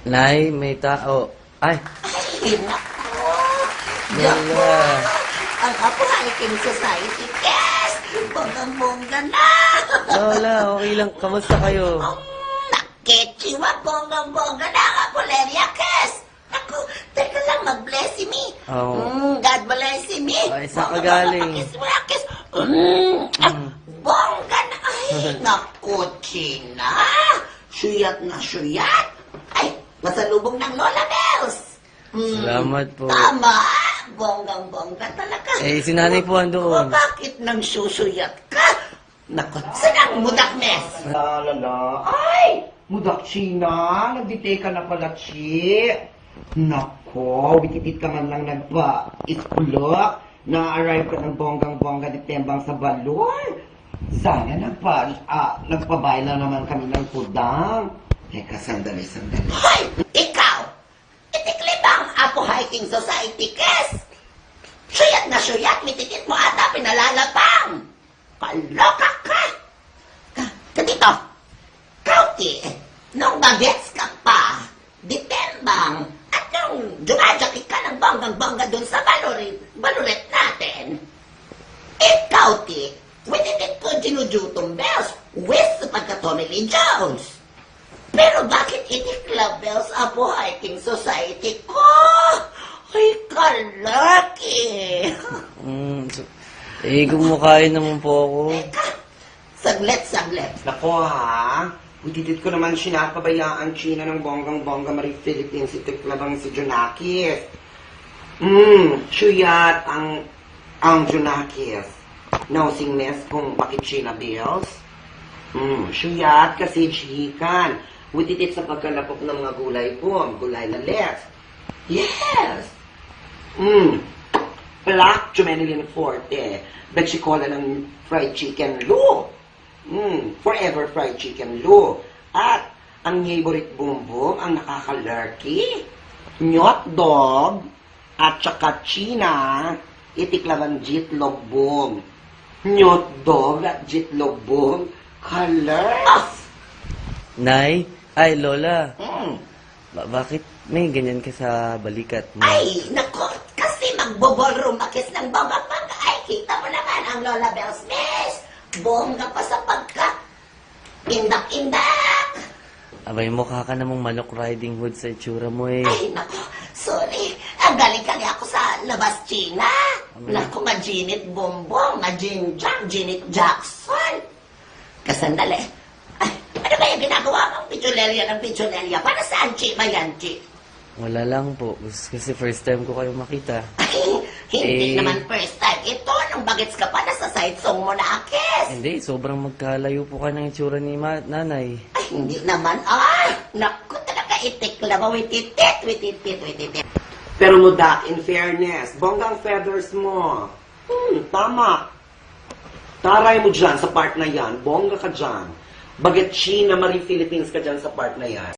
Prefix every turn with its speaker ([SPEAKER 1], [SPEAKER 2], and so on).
[SPEAKER 1] Nay, may tao. Ay,
[SPEAKER 2] Ay, naku.
[SPEAKER 1] Lola.
[SPEAKER 2] Ang Apo Hiking Society guest. Bonggang-bongga na.
[SPEAKER 1] Lola, okay lang. Kamusta kayo?
[SPEAKER 2] Nakechiwa, bonggang-bongga na ang Apoleria guest. Naku, teka lang, mag-bless me.
[SPEAKER 1] Oo.
[SPEAKER 2] God bless me.
[SPEAKER 1] Ay, saan ka galing?
[SPEAKER 2] Bongga na. Ay, naku, China. Suyat na suyat. Ay, masalubong ng Lola Bells.
[SPEAKER 1] Salamat po.
[SPEAKER 2] Tama. Bonggang-bongga talaga.
[SPEAKER 1] Eh, si nanay po
[SPEAKER 2] O,
[SPEAKER 1] andoon.
[SPEAKER 2] bakit nang susuyat ka? Naku, saan ang mudaknes?
[SPEAKER 3] Lala. Ay! Mudak China. Nagdite ka na pala, Chi. Nako, wititit ka man lang nagpa-iskulok. Na-arrive ka ng bonggang-bongga di tembang sa balon. Sana nagpabayla naman kami ng pudang. Teka, sandali.
[SPEAKER 2] Hoy! Ikaw! Itikli ba ang Apo Hiking Society, Kes? Suyat na suyat, mititit mo ata pinalalapang. Kaloka ka! Dito, Kauti, nung bagets ka pa, ditembang, at nung dumadjakit ka ng bonggang-bongga dun sa baluret natin, Kauti, wititit ko ginujutong bells, with sa pagka-Tommy Lee Jones. Pero bakit itikla bells Apo Hiking Society ko? Ay, kalaki!
[SPEAKER 1] Gumukhain naman po ako.
[SPEAKER 2] Teka, saglit.
[SPEAKER 3] Nako ha, wititit ko naman sinapabayaan China ng bonggang-bongga Marie Philippines, itiklabang si Junakis. Suyat ang Junakis. Nosing mess kung bakit China bills. Suyat kasi chikan. Wititit sa pagkalapok ng mga gulay ko, ang gulay na left. Yes! Black Jumenilin Forte. Betsikola ng fried chicken lu. Forever fried chicken lu. At ang favorite bumbum, ang nakakalerky, nyot dog, at saka China, itiklaban jitlog boom. Nyot dog at jitlog boom, colors.
[SPEAKER 1] Nay, ay Lola. Bakit may ganyan ka sa balikat mo?
[SPEAKER 2] Ay, nako, kasi magbo-ballroom akis ng bonggang-bongga. Ay, kita mo naman ang Lola Bells Miss. Bongga pa sa pagka. Indak-indak.
[SPEAKER 1] Abay, mukha ka namang manok riding hood sa itsura mo eh.
[SPEAKER 2] Ay, nako, sorry. Galing kali ako sa labas China. Naku, ma-Ginit Bombong, ma-Jinjang, Ginit Jackson. Kasandali. Ay, ano ba yung ginagawa mong pichulelia? Para saan, Chi? Ba yan, Chi?
[SPEAKER 1] Wala lang po. Kasi first time ko kayo makita.
[SPEAKER 2] Ay, hindi
[SPEAKER 1] Eh.
[SPEAKER 2] naman first time. Ito, nung bagets ka pa, nasa side song mo na, Akis.
[SPEAKER 1] Hindi, sobrang magkalayo po ka ng itsura ni nanay.
[SPEAKER 2] Ay, hindi naman. Ay, naku, talaga itikla mo. Wititit.
[SPEAKER 3] Pero mudak, in fairness, bonggang feathers mo. Tama. Taray mo dyan sa part na yan. Bongga ka dyan. Baget China, Marie Philippines ka dyan sa part na yan.